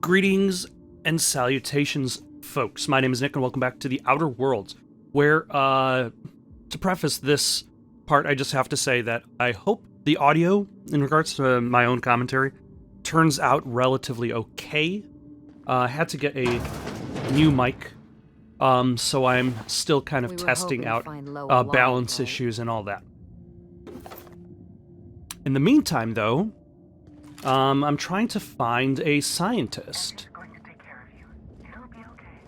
Greetings and salutations, folks. My name is Nick, and welcome back to the Outer Worlds, where, to preface this part, I just have to say that I hope the audio, in regards to my own commentary, turns out relatively okay. I had to get a new mic, so I'm still kind of testing out balance issues and all that. In the meantime, though, I'm trying to find a scientist. I'm going to take care of you. It'll be okay.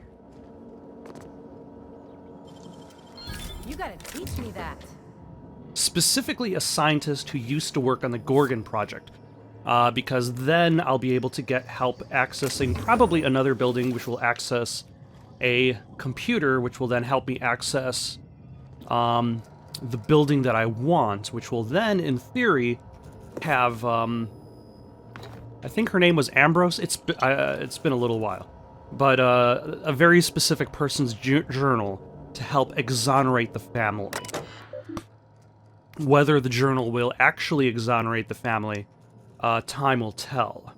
You gotta teach me that. Specifically a scientist who used to work on the Gorgon project, because then I'll be able to get help accessing probably another building, which will access a computer, which will then help me access the building that I want, which will then, in theory, have, I think her name was Ambrose. It's been a little while. But a very specific person's journal to help exonerate the family. Whether the journal will actually exonerate the family, time will tell.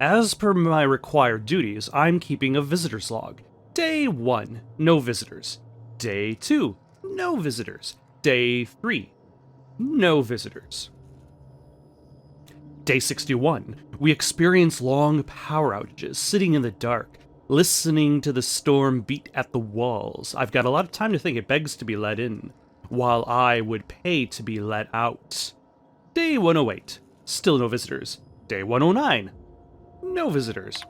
As per my required duties, I'm keeping a visitor's log. Day 1, no visitors. Day 2, no visitors. Day 3, no visitors. Day 61, we experience long power outages, sitting in the dark, listening to the storm beat at the walls. I've got a lot of time to think. It begs to be let in, while I would pay to be let out. Day 108, still no visitors. Day 109, no visitors.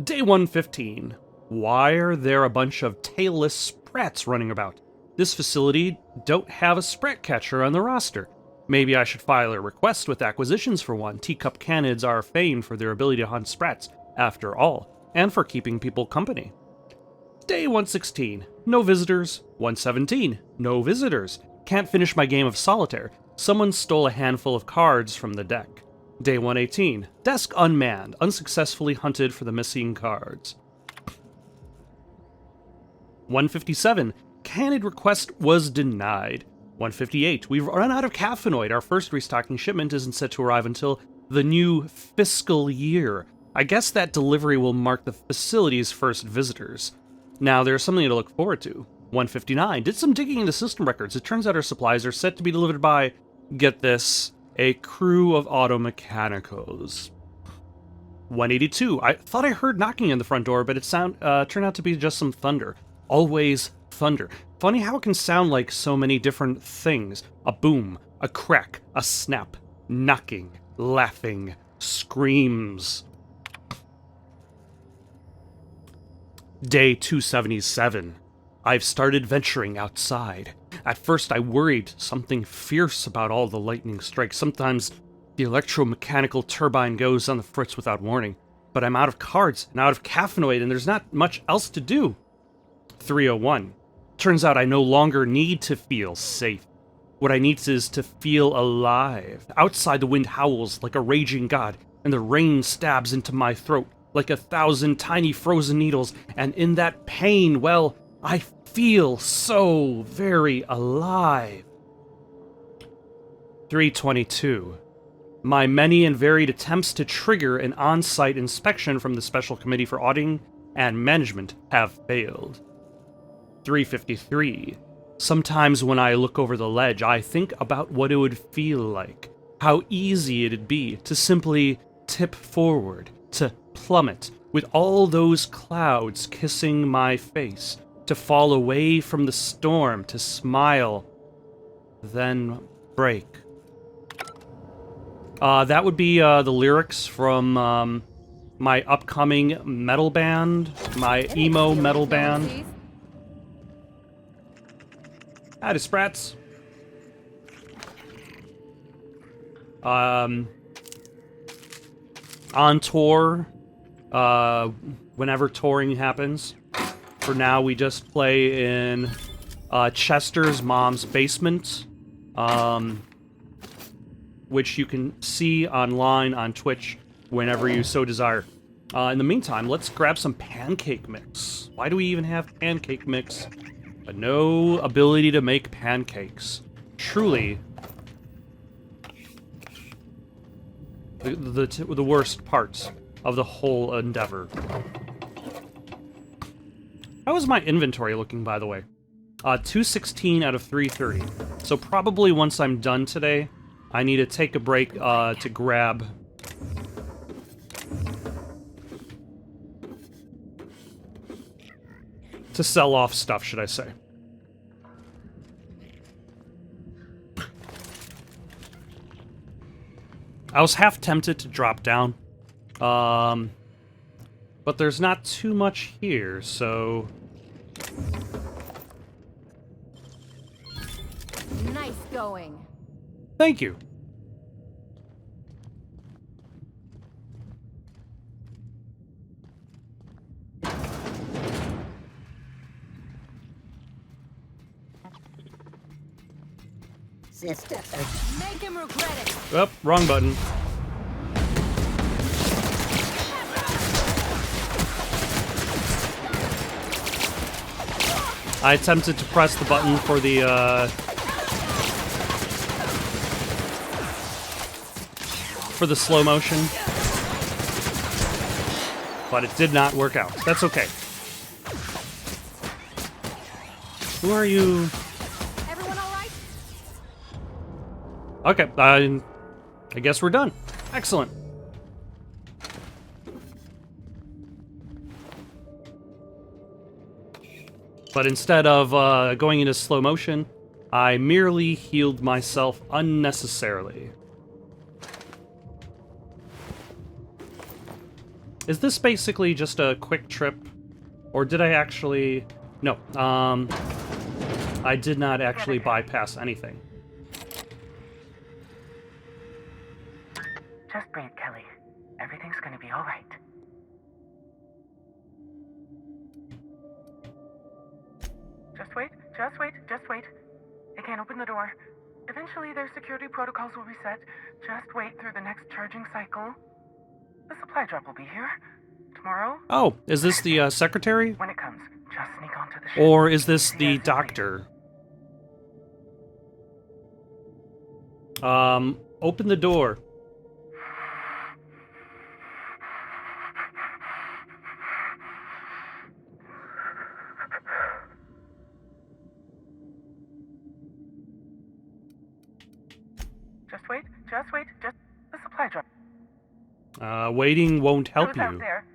Day 115, why are there a bunch of tailless sprats running about? This facility don't have a sprat catcher on the roster. Maybe I should file a request with acquisitions for one. Teacup canids are famed for their ability to hunt sprats, after all, and for keeping people company. Day 116, no visitors. 117, no visitors. Can't finish my game of solitaire. Someone stole a handful of cards from the deck. Day 118, desk unmanned, unsuccessfully hunted for the missing cards. 157, canid request was denied. 158, we've run out of caffeinoid. Our first restocking shipment isn't set to arrive until the new fiscal year. I guess that delivery will mark the facility's first visitors. Now, there's something to look forward to. 159, did some digging into system records. It turns out our supplies are set to be delivered by, get this, a crew of auto mechanicos. 182, I thought I heard knocking on the front door, but it turned out to be just some thunder. Always thunder. Funny how it can sound like so many different things. A boom, a crack, a snap, knocking, laughing, screams. Day 277. I've started venturing outside. At first I worried something fierce about all the lightning strikes. Sometimes the electromechanical turbine goes on the fritz without warning. But I'm out of cards and out of caffeinoid, and there's not much else to do. 301. Turns out I no longer need to feel safe. What I need is to feel alive. Outside the wind howls like a raging god, and the rain stabs into my throat like 1,000 tiny frozen needles, and in that pain, well, I feel so very alive. 322. My many and varied attempts to trigger an on-site inspection from the Special Committee for Auditing and Management have failed. 353. Sometimes when I look over the ledge, I think about what it would feel like, how easy it'd be to simply tip forward, to plummet with all those clouds kissing my face, to fall away from the storm, to smile, then break. That would be the lyrics from my upcoming metal band, my emo metal band. Howdy, Sprats. On tour, whenever touring happens. For now, we just play in Chester's mom's basement, which you can see online on Twitch whenever you so desire. In the meantime, let's grab some pancake mix. Why do we even have pancake mix? But no ability to make pancakes. Truly the worst parts of the whole endeavor. How is my inventory looking, by the way? 216 out of 330. So probably once I'm done today, I need to take a break to grab... to sell off stuff, should I say. I was half tempted to drop down. But there's not too much here, so... Nice going. Thank you. Sister. Make him regret it. Oh, wrong button. I attempted to press the button for the, slow motion, but it did not work out. That's okay. Who are you? Everyone all right? Okay, I guess we're done. Excellent. But instead of going into slow motion, I merely healed myself unnecessarily. Is this basically just a quick trip? Or did I actually... No, I did not actually bypass anything. Just breathe, Kelly. Everything's gonna be alright. Just wait, just wait, just wait. I can't open the door. Eventually their security protocols will reset. Just wait through the next charging cycle. The supply drop will be here. Tomorrow? Oh, is this the secretary? When it comes, just sneak onto the ship. Or is this See the us doctor? Open the door. Just wait, just wait, just the supply drop. Waiting won't help Who's out you. there?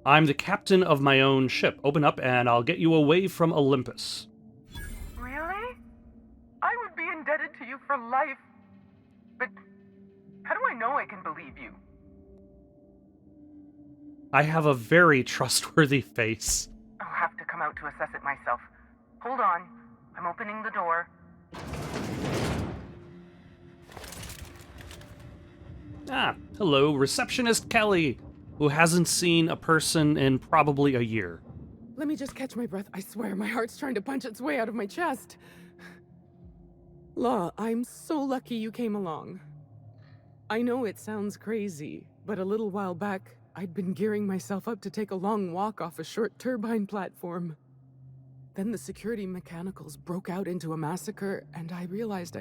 I'm the captain of my own ship. Open up and I'll get you away from Olympus. Really? I would be indebted to you for life. But how do I know I can believe you? I have a very trustworthy face. I'll have to come out to assess it myself. Hold on. I'm opening the door. Ah, hello, receptionist Kelly, who hasn't seen a person in probably a year. Let me just catch my breath. I swear, my heart's trying to punch its way out of my chest. Law, I'm so lucky you came along. I know it sounds crazy, but a little while back, I'd been gearing myself up to take a long walk off a short turbine platform. Then the security mechanicals broke out into a massacre, and I realized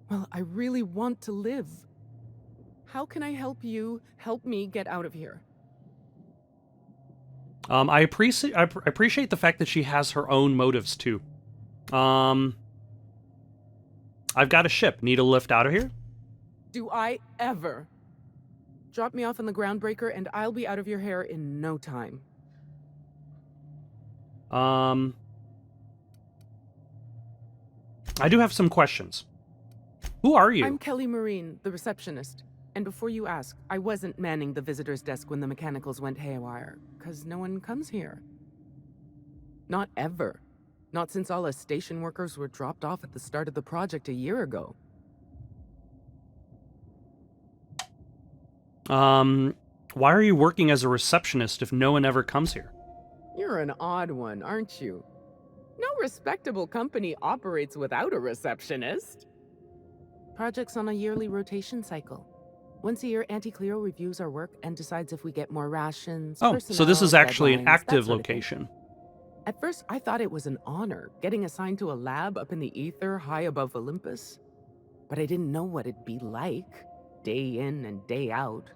I really want to live. How can I help you help me get out of here? I appreciate the fact that she has her own motives too. I've got a ship. Need a lift out of here? Do I ever? Drop me off on the groundbreaker and I'll be out of your hair in no time. I do have some questions. Who are you? I'm Kelly Marine, the receptionist. And before you ask, I wasn't manning the visitor's desk when the mechanicals went haywire, 'cause no one comes here. Not ever. Not since all us station workers were dropped off at the start of the project a year ago. Why are you working as a receptionist if no one ever comes here? You're an odd one, aren't you? No respectable company operates without a receptionist. Project's on a yearly rotation cycle. Once a year, Anti-Cleo reviews our work and decides if we get more rations, Oh, so this is personnel, actually an deadlines, that active sort of thing. location. At first, I thought it was an honor, getting assigned to a lab up in the ether high above Olympus. but I didn't know what it'd be like, day in and day out.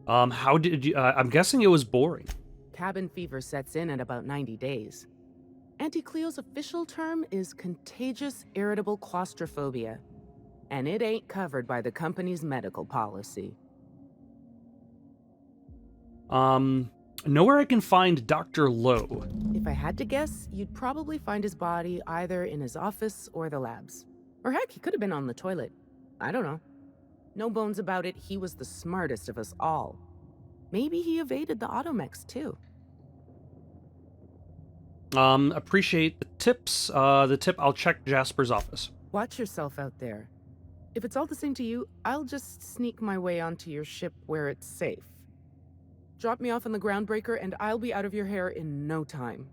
How did you... I'm guessing it was boring. Cabin fever sets in at about 90 days. Auntie Cleo's official term is contagious irritable claustrophobia, and it ain't covered by the company's medical policy. Know where I can find Dr. Lowe. If I had to guess, you'd probably find his body either in his office or the labs. Or heck, he could have been on the toilet. I don't know. No bones about it, he was the smartest of us all. Maybe he evaded the automex, too. Appreciate the tips. I'll check Jasper's office. Watch yourself out there. If it's all the same to you, I'll just sneak my way onto your ship where it's safe. Drop me off on the groundbreaker and I'll be out of your hair in no time.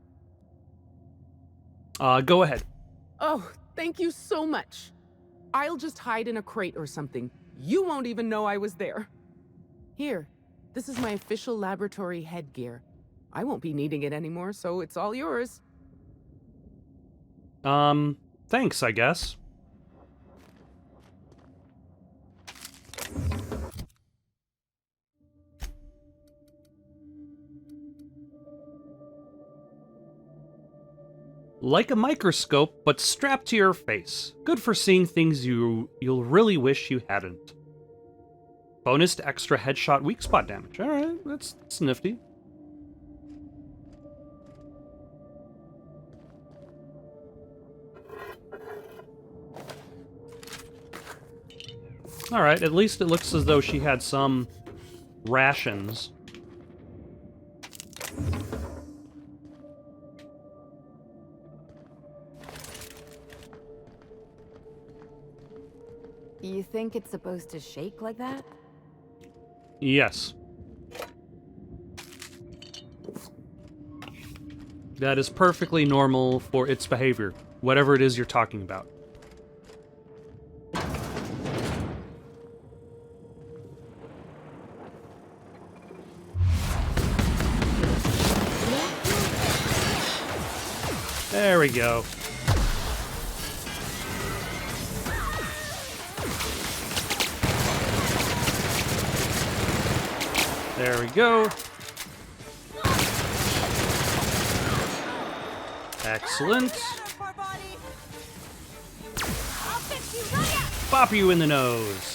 Go ahead. Oh, thank you so much. I'll just hide in a crate or something. You won't even know I was there. Here, this is my official laboratory headgear. I won't be needing it anymore, so it's all yours. Thanks, I guess. Like a microscope, but strapped to your face. Good for seeing things you'll really wish you hadn't. Bonus to extra headshot weak spot damage. Alright, that's nifty. Alright, at least it looks as though she had some rations. You think it's supposed to shake like that? Yes. That is perfectly normal for its behavior, whatever it is you're talking about. There we go. There we go. Excellent. Bop you in the nose.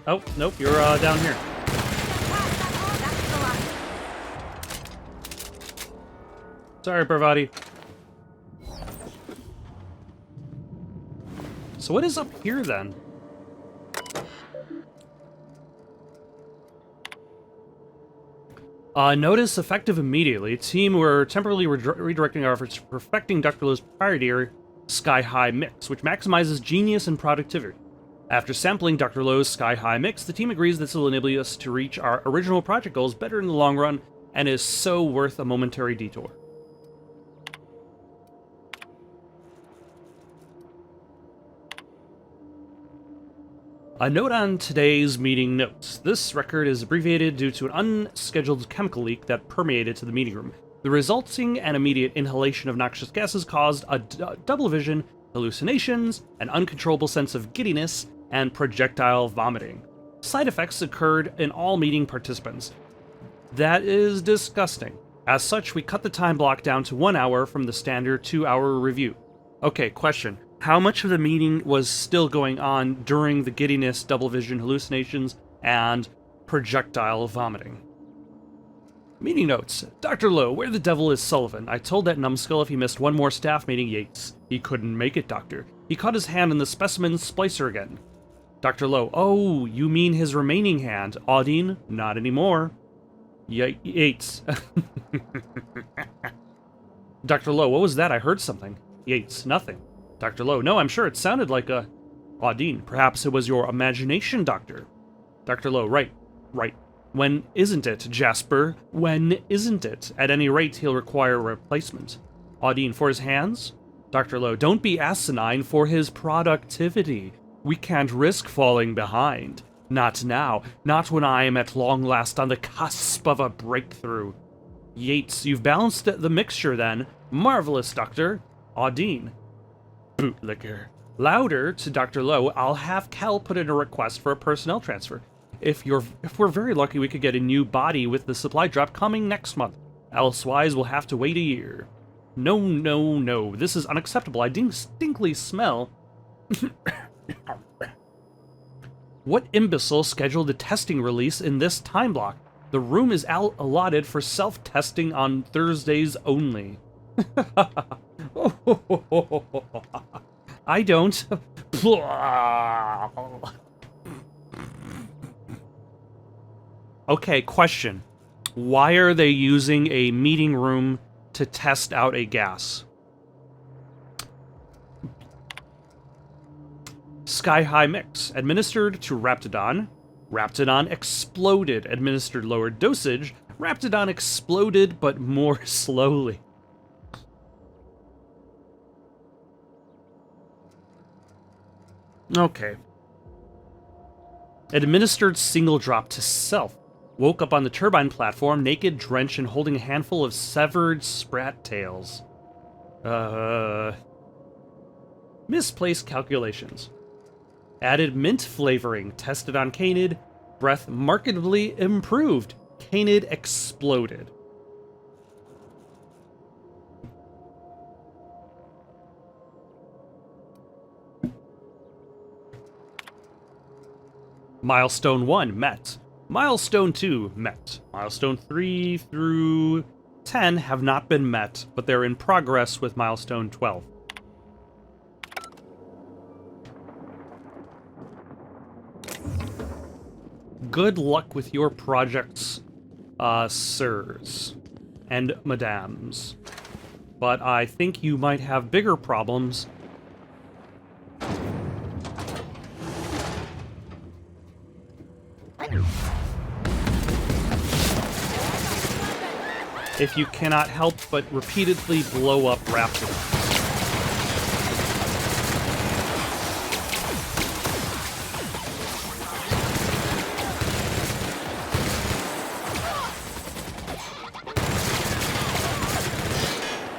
Oh, nope, you're down here. Sorry, Parvati. So what is up here, then? Notice effective immediately. Team, we're temporarily redirecting our efforts to perfecting Dr. Lowe's proprietary Sky High Mix, which maximizes genius and productivity. After sampling Dr. Lowe's Sky High Mix, the team agrees this will enable us to reach our original project goals better in the long run, and is so worth a momentary detour. A note on today's meeting notes. This record is abbreviated due to an unscheduled chemical leak that permeated to the meeting room. The resulting and immediate inhalation of noxious gases caused a double vision, hallucinations, an uncontrollable sense of giddiness, and projectile vomiting. Side effects occurred in all meeting participants. That is disgusting. As such, we cut the time block down to 1 hour from the standard 2-hour review. Okay, question. How much of the meeting was still going on during the giddiness, double vision hallucinations, and projectile vomiting? Meeting notes. Dr. Lowe, where the devil is Sullivan? I told that numbskull if he missed one more staff meeting, Yates. He couldn't make it, Doctor. He caught his hand in the specimen splicer again. Dr. Lowe, oh, you mean his remaining hand. Audine, not anymore. Yates. Dr. Lowe, what was that? I heard something. Yates, nothing. Dr. Lowe, no, I'm sure it sounded like a... Audine, perhaps it was your imagination, Doctor. Dr. Lowe, right. When isn't it, Jasper? When isn't it? At any rate, he'll require a replacement. Audine, for his hands? Dr. Lowe, don't be asinine for his productivity. We can't risk falling behind. Not now. Not when I am at long last on the cusp of a breakthrough. Yates, you've balanced the mixture then. Marvelous, Doctor. Audine. Bootlicker. Louder to Dr. Lowe, I'll have Cal put in a request for a personnel transfer. If we're very lucky, we could get a new body with the supply drop coming next month. Elsewise, we'll have to wait a year. No, no, no. This is unacceptable. I distinctly smell... What imbecile scheduled a testing release in this time block? The room is allotted for self-testing on Thursdays only. I don't. Okay, question. Why are they using a meeting room to test out a gas? Sky High Mix. Administered to Raptidon. Raptidon exploded. Administered lower dosage. Raptidon exploded, but more slowly. Okay. Administered single drop to self. Woke up on the turbine platform, naked, drenched, and holding a handful of severed sprat tails. Misplaced calculations. Added mint flavoring. Tested on Canid. Breath markedly improved. Canid exploded. Milestone 1 met. Milestone 2 met. Milestone 3 through 10 have not been met, but they're in progress with Milestone 12. Good luck with your projects, sirs and madams. But I think you might have bigger problems. If you cannot help but repeatedly blow up Raptidon.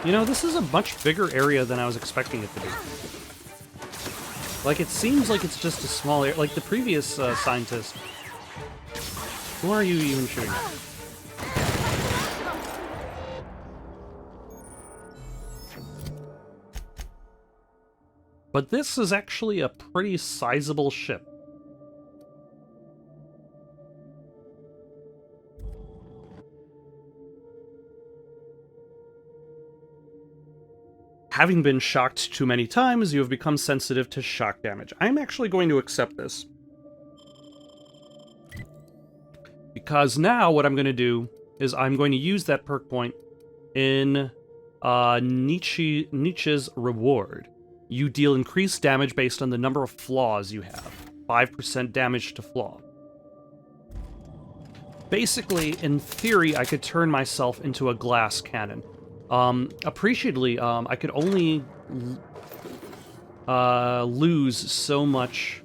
You know, this is a much bigger area than I was expecting it to be. Like, it seems like it's just a small area. Like the previous scientist. Who are you even shooting at? But this is actually a pretty sizable ship. Having been shocked too many times, you have become sensitive to shock damage. I'm actually going to accept this. Because now what I'm going to do is I'm going to use that perk point in Nietzsche's Reward. You deal increased damage based on the number of flaws you have. 5% damage to flaw. Basically, in theory, I could turn myself into a glass cannon. Appreciably, I could only lose so much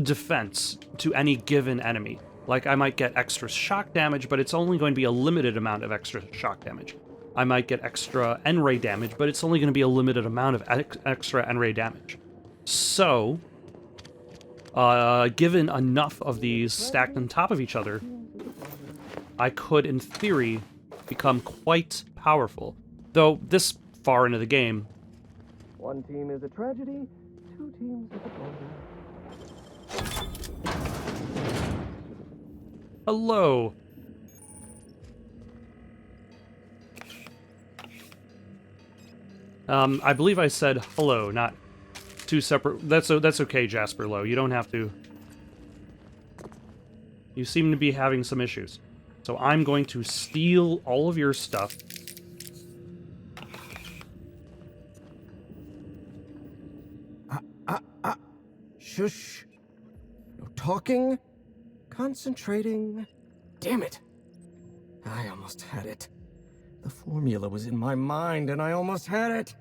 defense to any given enemy. Like, I might get extra shock damage, but it's only going to be a limited amount of extra shock damage. I might get extra N-ray damage, but it's only going to be a limited amount of extra N-ray damage. So, given enough of these stacked on top of each other, I could, in theory, become quite powerful. Though, this far into the game... One team is a tragedy, two teams is a bummer. Hello! I believe I said hello, not two separate... That's okay, Jasper Lowe. You don't have to... You seem to be having some issues. So I'm going to steal all of your stuff. Shush. No talking. Concentrating. Damn it. I almost had it. The formula was in my mind and I almost had it.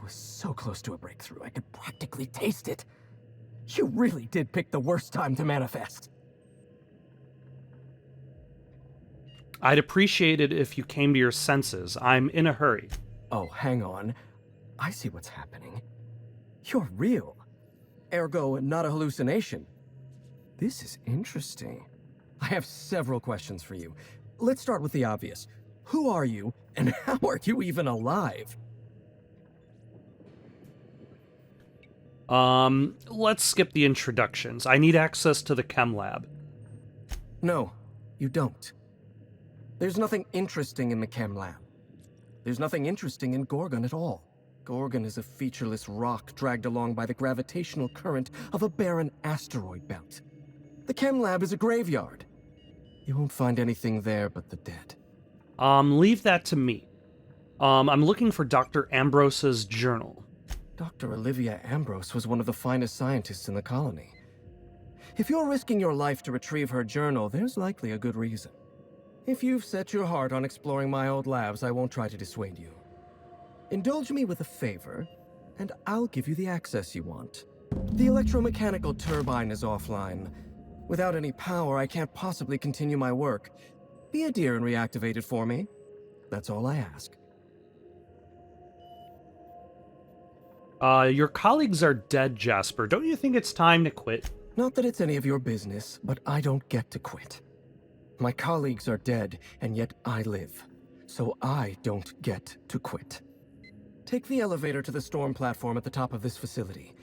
was so close to a breakthrough. I could practically taste it. You really did pick the worst time to manifest. I'd appreciate it if you came to your senses. I'm in a hurry. Oh, hang on. I see what's happening. You're real. Ergo, not a hallucination. This is interesting. I have several questions for you. Let's start with the obvious. Who are you, and how are you even alive? Let's skip the introductions. I need access to the chem lab. No, you don't. There's nothing interesting in the chem lab. There's nothing interesting in Gorgon at all. Gorgon is a featureless rock dragged along by the gravitational current of a barren asteroid belt. The chem lab is a graveyard. You won't find anything there but the dead. Leave that to me. I'm looking for Dr. Ambrose's journal. Dr. Olivia Ambrose was one of the finest scientists in the colony. If you're risking your life to retrieve her journal, there's likely a good reason. If you've set your heart on exploring my old labs, I won't try to dissuade you. Indulge me with a favor, and I'll give you the access you want. The electromechanical turbine is offline. Without any power, I can't possibly continue my work. Be a dear and reactivate it for me. That's all I ask. Your colleagues are dead, Jasper. Don't you think it's time to quit? Not that it's any of your business, but I don't get to quit. My colleagues are dead, and yet I live. So I don't get to quit. Take the elevator to the storm platform at the top of this facility.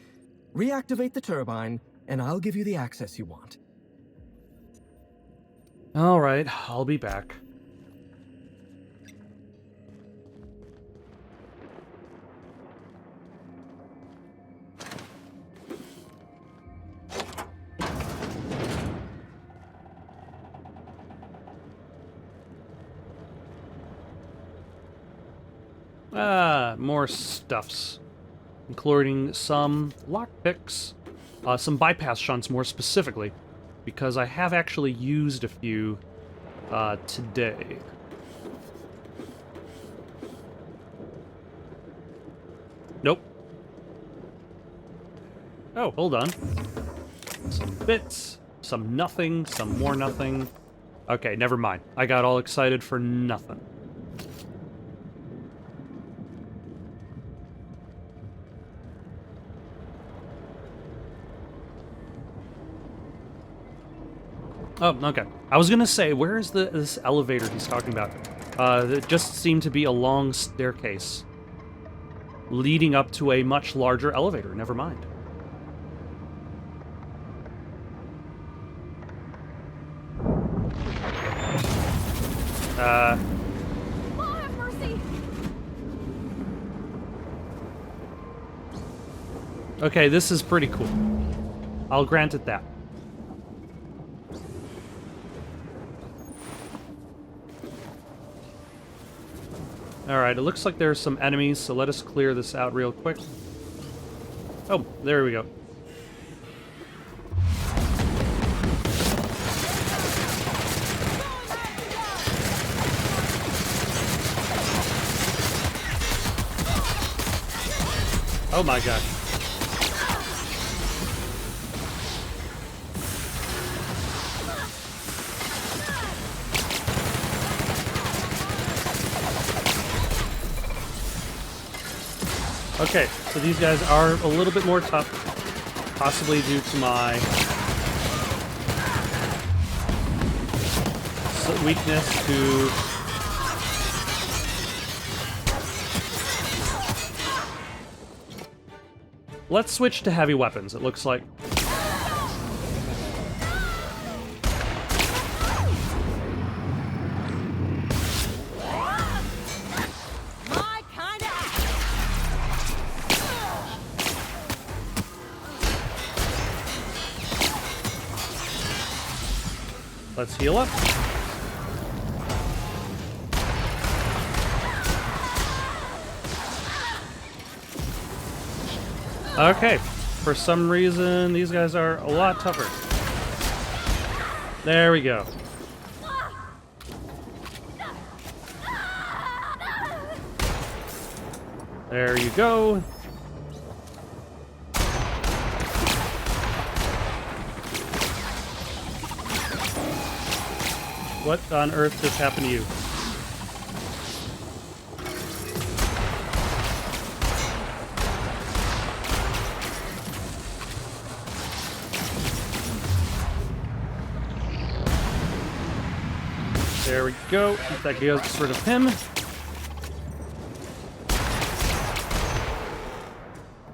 Reactivate the turbine, and I'll give you the access you want. All right, I'll be back. More stuffs, including some lockpicks, some bypass shunts more specifically, because I have actually used a few today. Nope. Oh, hold on. Some bits, some nothing, some more nothing. Okay, never mind. I got all excited for nothing. Oh, okay. I was gonna say, where is this elevator he's talking about? It just seemed to be a long staircase leading up to a much larger elevator. Never mind. Oh, have mercy! Okay, this is pretty cool. I'll grant it that. Alright, it looks like there's some enemies, so let us clear this out real quick. Oh, there we go. Oh my gosh. Okay, so these guys are a little bit more tough, possibly due to my weakness to... Let's switch to heavy weapons, it looks like. Let's heal up. Okay, for some reason, these guys are a lot tougher. There we go. There you go. What on earth just happened to you? There we go. That gets rid of him.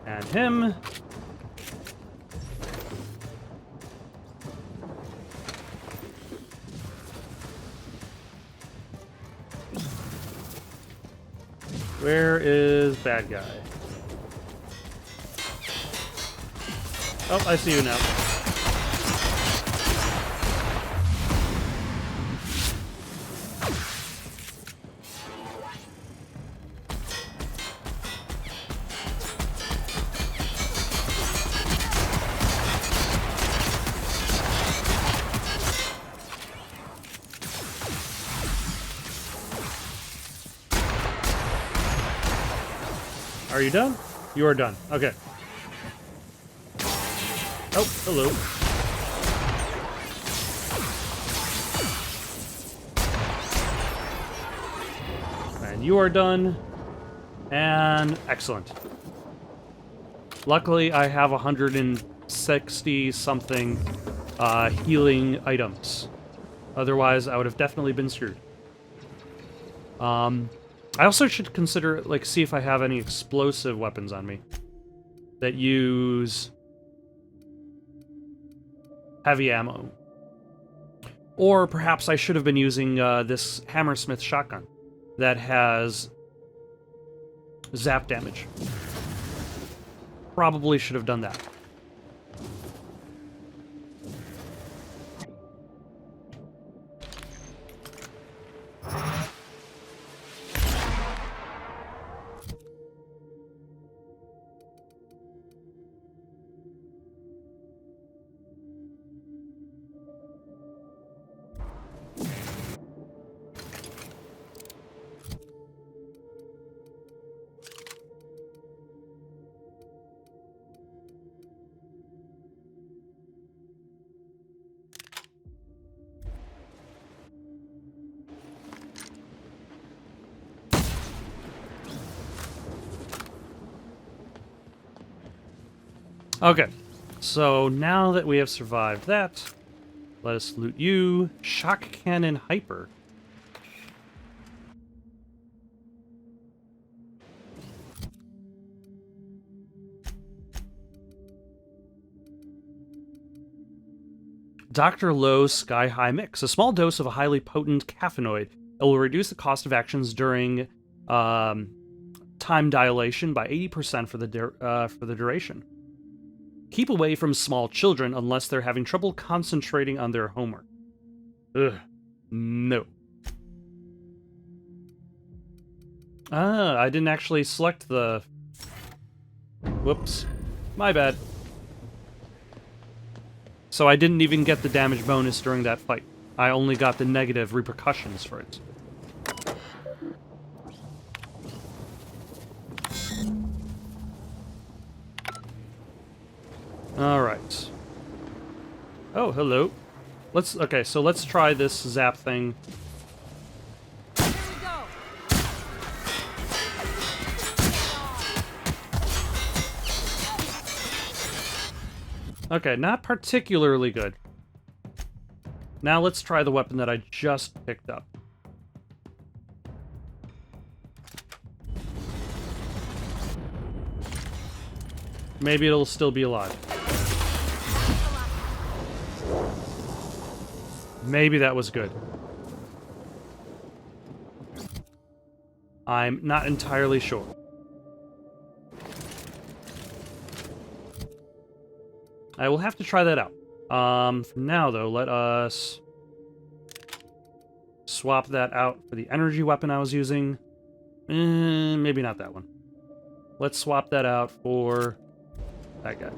And him. Where is bad guy? Oh, I see you now. Are you done? You are done. Okay. Oh, hello. And you are done. And excellent. Luckily, I have 160 something healing items. Otherwise, I would have definitely been screwed. I also should consider, like, see if I have any explosive weapons on me that use heavy ammo. Or perhaps I should have been using this Hammersmith shotgun that has zap damage. Probably should have done that. Okay, so now that we have survived that, let us loot you. Shock Cannon Hyper. Dr. Lowe's Sky High Mix. A small dose of a highly potent caffeinoid. It will reduce the cost of actions during time dilation by 80% for the duration. Keep away from small children unless they're having trouble concentrating on their homework. Ugh. No. I didn't actually select the... Whoops. My bad. So I didn't even get the damage bonus during that fight. I only got the negative repercussions for it. Alright. Oh, hello. Okay, so let's try this zap thing. Here we go. Okay, not particularly good. Now let's try the weapon that I just picked up. Maybe it'll still be alive. Maybe that was good. I'm not entirely sure. I will have to try that out. For now, though, let us swap that out for the energy weapon I was using. Maybe not that one. Let's swap that out for that guy.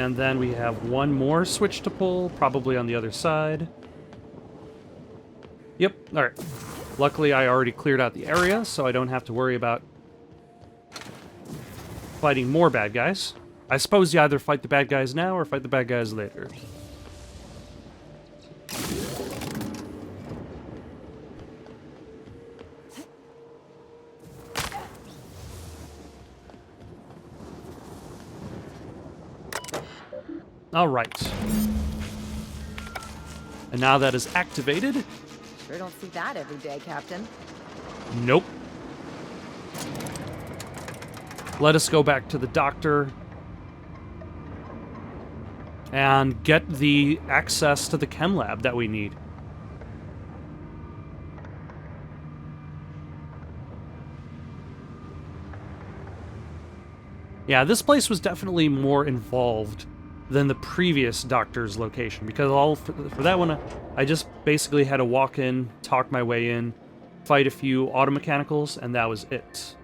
And then we have one more switch to pull, probably on the other side. Yep, alright. Luckily, I already cleared out the area, so I don't have to worry about fighting more bad guys. I suppose you either fight the bad guys now or fight the bad guys later. Alright. And now that is activated. Sure don't see that every day, Captain. Nope. Let us go back to the doctor and get the access to the chem lab that we need. Yeah, this place was definitely more involved than the previous doctor's location, because for that one, I just basically had to walk in, talk my way in, fight a few auto mechanicals, and that was it.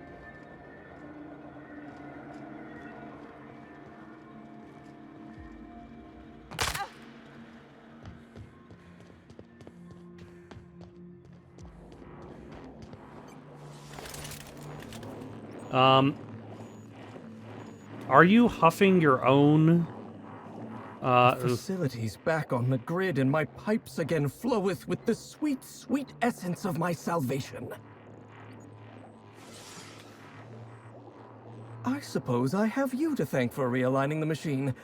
Are you huffing your own? The facility's back on the grid, and my pipes again floweth with the sweet, sweet essence of my salvation. I suppose I have you to thank for realigning the machine.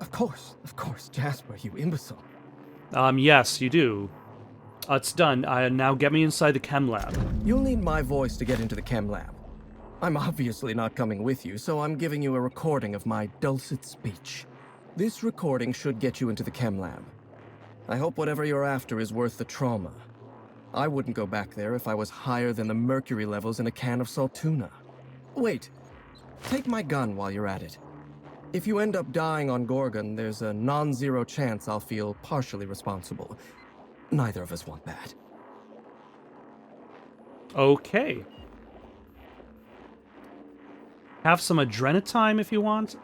Of course, Jasper, you imbecile. Yes, you do. It's done. Now get me inside the chem lab. You'll need my voice to get into the chem lab. I'm obviously not coming with you, so I'm giving you a recording of my dulcet speech. This recording should get you into the chem lab. I hope whatever you're after is worth the trauma. I wouldn't go back there if I was higher than the mercury levels in a can of salt tuna. Wait, take my gun while you're at it. If you end up dying on Gorgon, there's a non-zero chance I'll feel partially responsible. Neither of us want that. Okay. Have some adrenatime if you want.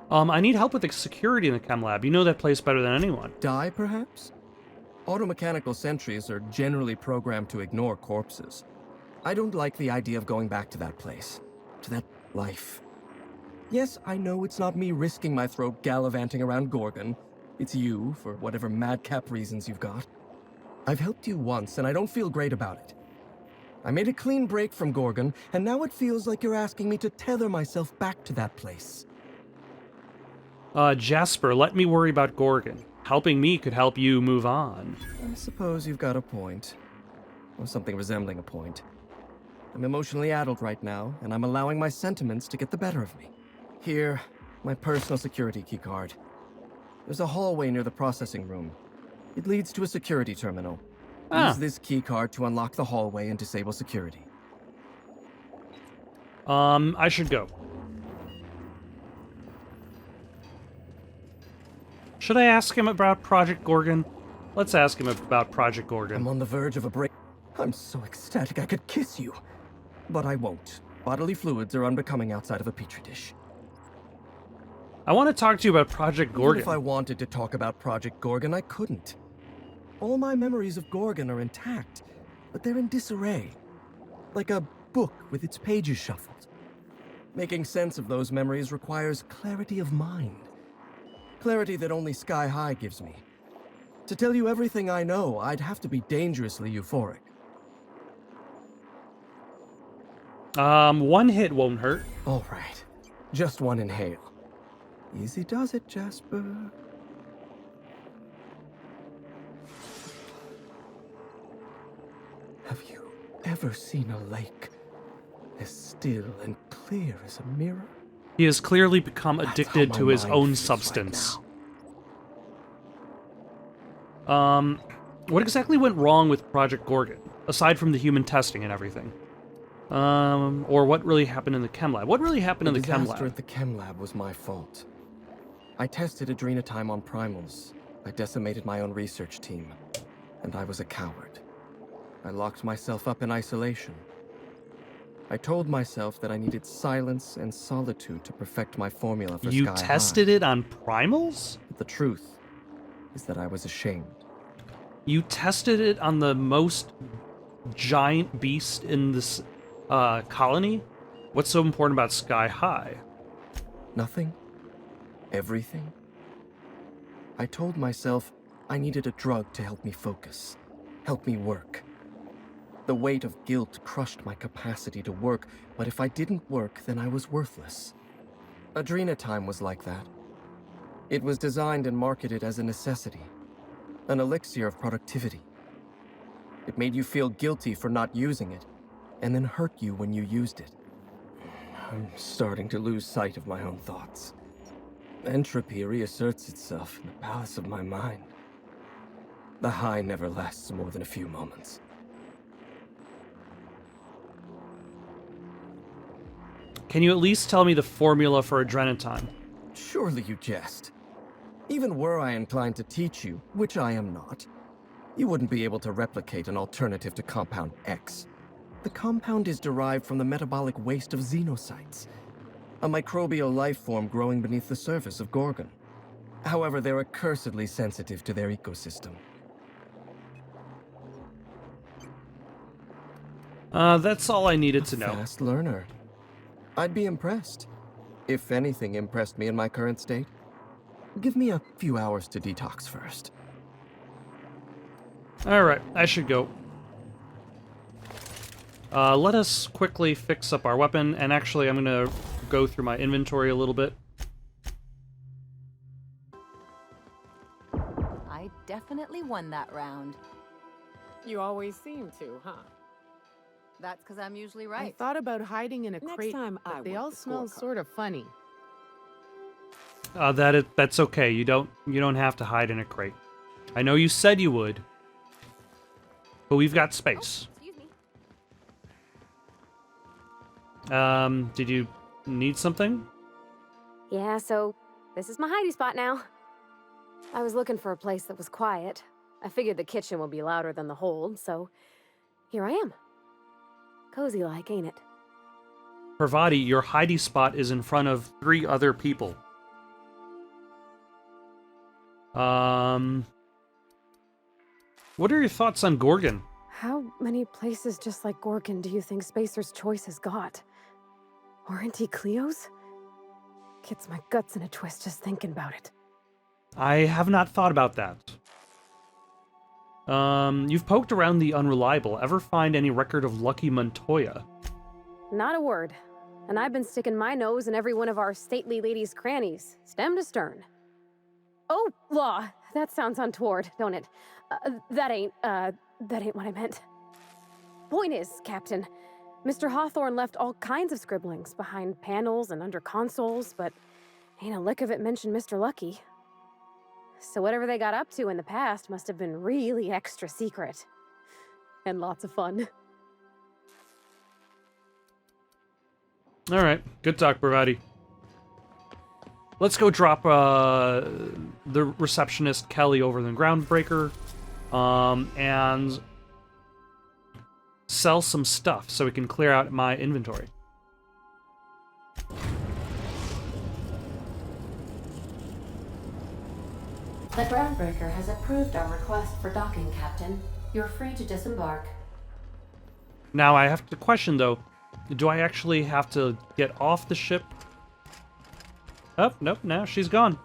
I need help with the security in the chem lab. You know that place better than anyone. Die, perhaps? Automechanical sentries are generally programmed to ignore corpses. I don't like the idea of going back to that place. To that life. Yes, I know it's not me risking my throat gallivanting around Gorgon. It's you, for whatever madcap reasons you've got. I've helped you once, and I don't feel great about it. I made a clean break from Gorgon, and now it feels like you're asking me to tether myself back to that place. Jasper, let me worry about Gorgon. Helping me could help you move on. I suppose you've got a point. Or something resembling a point. I'm emotionally addled right now, and I'm allowing my sentiments to get the better of me. Here, my personal security keycard. There's a hallway near the processing room. It leads to a security terminal. Use this keycard to unlock the hallway and disable security. I should go. Should I ask him about Project Gorgon? Let's ask him about Project Gorgon. I'm on the verge of a break. I'm so ecstatic I could kiss you. But I won't. Bodily fluids are unbecoming outside of a petri dish. I want to talk to you about Project Gorgon. Even if I wanted to talk about Project Gorgon, I couldn't. All my memories of Gorgon are intact, but they're in disarray. Like a book with its pages shuffled. Making sense of those memories requires clarity of mind. Clarity that only Sky High gives me. To tell you everything I know, I'd have to be dangerously euphoric. One hit won't hurt. All right. Just one inhale. Easy does it, Jasper. Have you ever seen a lake as still and clear as a mirror? He has clearly become That's addicted how to my his mind own feels substance. right What exactly went wrong with Project Gorgon, aside from the human testing and everything? Or what really happened in the chem lab? What really happened in the chem disaster lab? at the chem lab was my fault. I tested adrenatime on primals. I decimated my own research team. And I was a coward. I locked myself up in isolation. I told myself that I needed silence and solitude to perfect my formula for You Sky tested High. it on primals? But the truth is that I was ashamed. You tested it on the most giant beast in this colony? What's so important about Sky High? Nothing. Everything. I told myself I needed a drug to help me focus, help me work. The weight of guilt crushed my capacity to work, but if I didn't work, then I was worthless. Adrenatime was like that. It was designed and marketed as a necessity, an elixir of productivity. It made you feel guilty for not using it, and then hurt you when you used it. I'm starting to lose sight of my own thoughts. Entropy reasserts itself in the palace of my mind. The high never lasts more than a few moments. Can you at least tell me the formula for adrenatime? Surely you jest. Even were I inclined to teach you, which I am not, you wouldn't be able to replicate an alternative to Compound X. The compound is derived from the metabolic waste of xenocytes, a microbial life form growing beneath the surface of Gorgon. However, they're accursedly sensitive to their ecosystem. That's all I needed to know. Fast learner. I'd be impressed. If anything impressed me in my current state. Give me a few hours to detox first. Alright, I should go. Let us quickly fix up our weapon, and actually I'm gonna go through my inventory a little bit. I definitely won that round. You always seem to, huh? That's because I'm usually I right. thought about hiding in a Next crate, time but I they want all the smell scorecard. sort of funny. That's okay. You don't have to hide in a crate. I know you said you would, but we've got space. Excuse me. Did you need something? Yeah, so this is my hidey spot now. I was looking for a place that was quiet. I figured the kitchen would be louder than the hold, so here I am. Cozy like, ain't it? Parvati, your hidey spot is in front of 3 other people. What are your thoughts on Gorgon? How many places just like Gorgon do you think Spacer's Choice has got? Aren't he Cleo's? Gets my guts in a twist just thinking about it. I have not thought about that. You've poked around the Unreliable. Ever find any record of Lucky Montoya? Not a word. And I've been sticking my nose in every one of our stately ladies' crannies, stem to stern. Oh, law! That sounds untoward, don't it? That ain't what I meant. Point is, Captain, Mr. Hawthorne left all kinds of scribblings behind panels and under consoles, but ain't a lick of it mentioned Mr. Lucky. So whatever they got up to in the past must have been really extra secret. And lots of fun. Alright, good talk, Parvati. Let's go drop the receptionist Kelly over the groundbreaker, and sell some stuff so we can clear out my inventory. The groundbreaker has approved our request for docking, Captain. You're free to disembark. Now I have to question though, do I actually have to get off the ship? Oh, nope, now she's gone.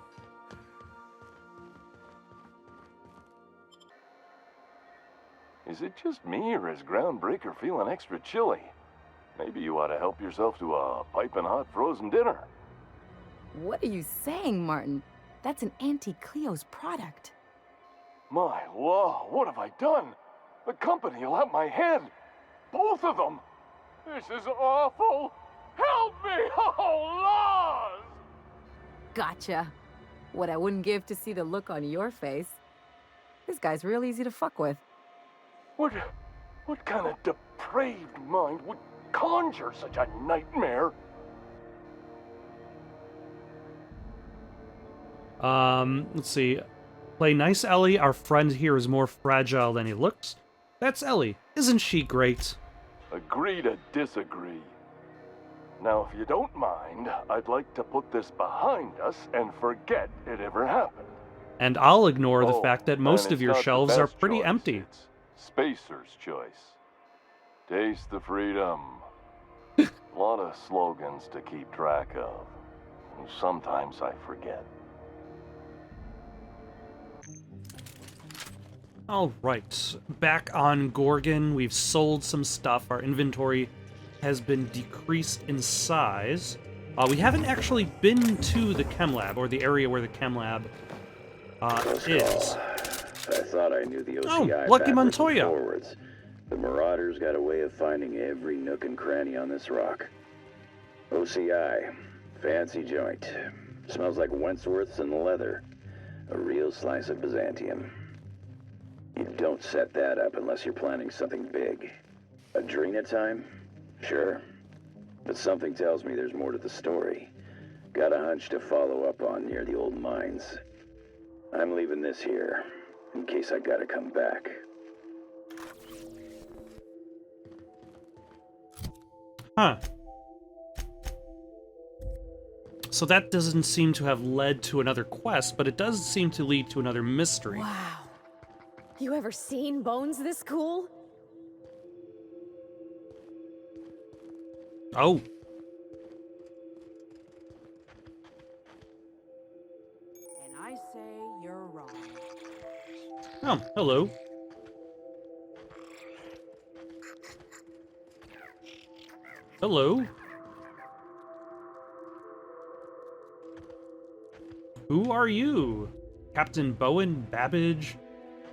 Is it just me, or is Groundbreaker feeling extra chilly? Maybe you ought to help yourself to a piping hot frozen dinner. What are you saying, Martin? That's an Auntie Cleo's product. My law, what have I done? The company will have my head. Both of them. This is awful. Help me, oh, laws! Gotcha. What I wouldn't give to see the look on your face. This guy's real easy to fuck with. What kind of depraved mind would conjure such a nightmare? Let's see. Play nice Ellie. Our friend here is more fragile than he looks. That's Ellie. Isn't she great? Agree to disagree. Now, if you don't mind, I'd like to put this behind us and forget it ever happened. And I'll ignore the Oh, fact that and most it's of your not the shelves are best pretty choice, empty. It's Spacer's choice. Taste the freedom. A lot of slogans to keep track of. And sometimes I forget. Alright, back on Gorgon, we've sold some stuff, our inventory has been decreased in size. We haven't actually been to the chem lab, or the area where the chem lab is. I thought I knew the OCI Oh, Lucky backwards and Montoya. forwards. The Marauders got a way of finding every nook and cranny on this rock. OCI, fancy joint. Smells like Wentworth's and leather. A real slice of Byzantium. You don't set that up unless you're planning something big. Adrena time? Sure. But something tells me there's more to the story. Got a hunch to follow up on near the old mines. I'm leaving this here, in case I gotta come back. Huh. So that doesn't seem to have led to another quest, but it does seem to lead to another mystery. Wow. You ever seen bones this cool? Oh. And I say you're wrong. Oh, hello. Hello. Who are you? Captain Bowen, Babbage,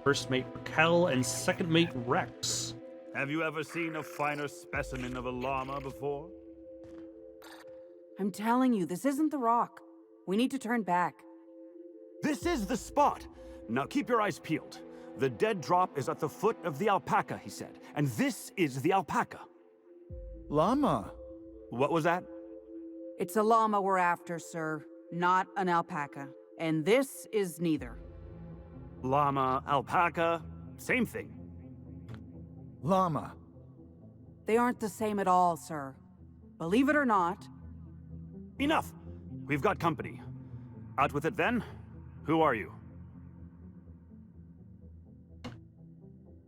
First Mate Raquel, and Second Mate Rex. Have you ever seen a finer specimen of a llama before? I'm telling you, this isn't the rock. We need to turn back. This is the spot! Now keep your eyes peeled. The dead drop is at the foot of the alpaca, he said. And this is the alpaca. Llama. What was that? It's a llama we're after, sir, not an alpaca. And this is neither. Llama, alpaca, same thing. Llama. They aren't the same at all, sir. Believe it or not. Enough! We've got company. Out with it then? Who are you?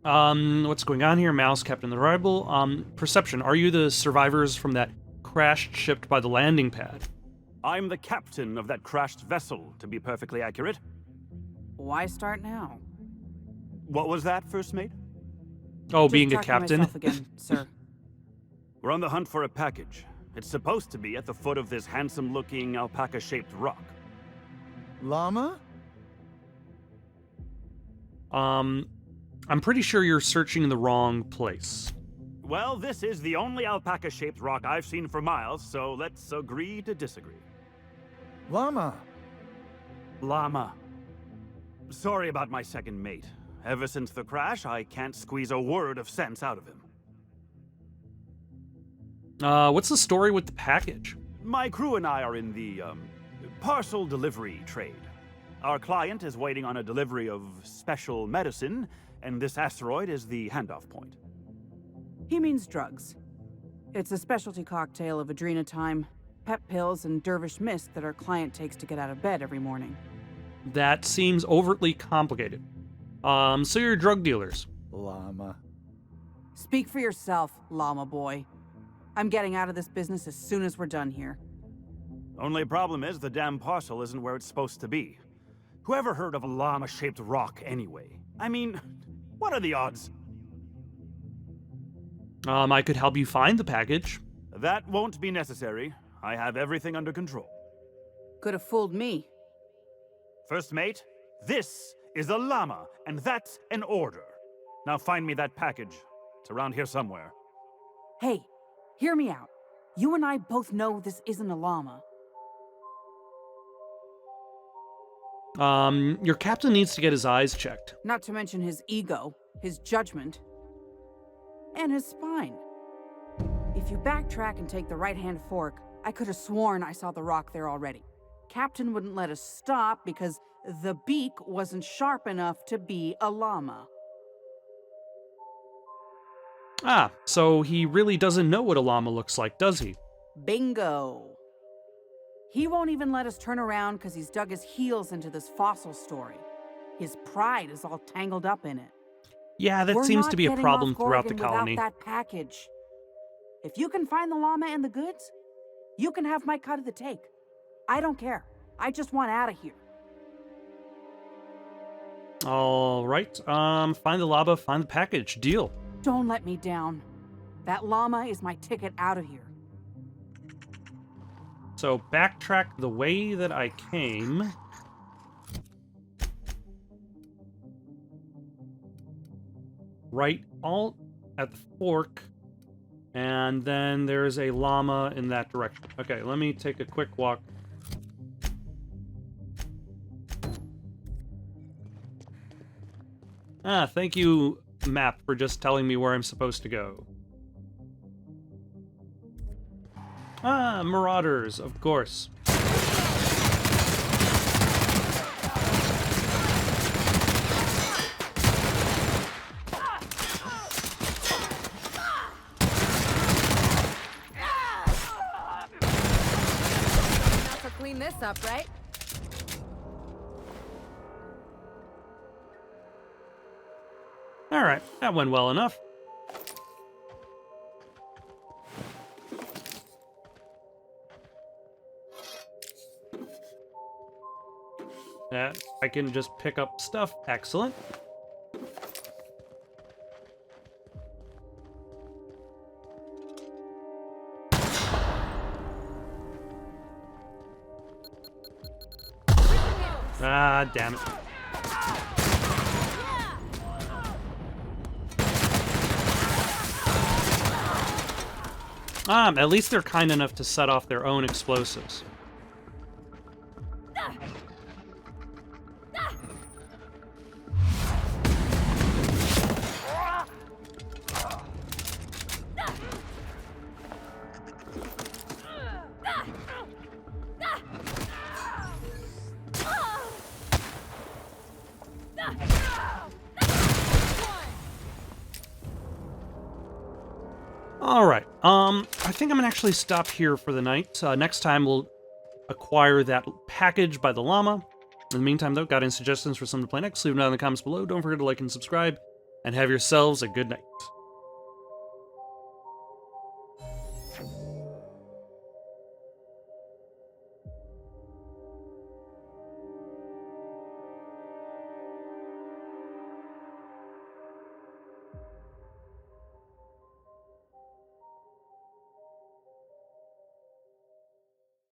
What's going on here? Mouse, Captain the Rival. Perception, are you the survivors from that crashed ship by the landing pad? I'm the captain of that crashed vessel, to be perfectly accurate. Why start now? What was that, First Mate? Oh, Just being a talking to captain? myself again, sir. We're on the hunt for a package. It's supposed to be at the foot of this handsome-looking alpaca-shaped rock. Llama? I'm pretty sure you're searching in the wrong place. Well, this is the only alpaca-shaped rock I've seen for miles, so let's agree to disagree. Llama. Llama. Sorry about my second mate. Ever since the crash, I can't squeeze a word of sense out of him. What's the story with the package? My crew and I are in the, parcel delivery trade. Our client is waiting on a delivery of special medicine, and this asteroid is the handoff point. He means drugs. It's a specialty cocktail of adrena time, pep pills, and dervish mist that our client takes to get out of bed every morning. That seems overtly complicated. So you're drug dealers. Llama. Speak for yourself, llama boy. I'm getting out of this business as soon as we're done here. Only problem is the damn parcel isn't where it's supposed to be. Whoever heard of a llama-shaped rock anyway? I mean, what are the odds? I could help you find the package. That won't be necessary. I have everything under control. Could have fooled me. First Mate, this is a llama, and that's an order. Now find me that package. It's around here somewhere. Hey, hear me out. You and I both know this isn't a llama. Your captain needs to get his eyes checked. Not to mention his ego, his judgment, and his spine. If you backtrack and take the right-hand fork, I could have sworn I saw the rock there already. Captain wouldn't let us stop because the beak wasn't sharp enough to be a llama. Ah, so he really doesn't know what a llama looks like, does he? Bingo. He won't even let us turn around because he's dug his heels into this fossil story. His pride is all tangled up in it. Yeah, that We're seems not to be a getting problem off throughout the Gorgon colony. without that package. If you can find the llama and the goods, you can have my cut of the take. I don't care. I just want out of here. All right. Find the llama, find the package. Deal. Don't let me down. That llama is my ticket out of here. So backtrack the way that I came. Right alt at the fork. And then there's a llama in that direction. Okay, let me take a quick walk. Ah, thank you, map, for just telling me where I'm supposed to go. Ah, marauders, of course. Enough to clean this up, right? All right, that went well enough. I can just pick up stuff. Excellent. Ah, damn it. At least they're kind enough to set off their own explosives. All right. I think I'm gonna actually stop here for the night. Next time we'll acquire that package by the llama. In the meantime, though, got any suggestions for something to play next? Leave them down in the comments below. Don't forget to like and subscribe, and have yourselves a good night.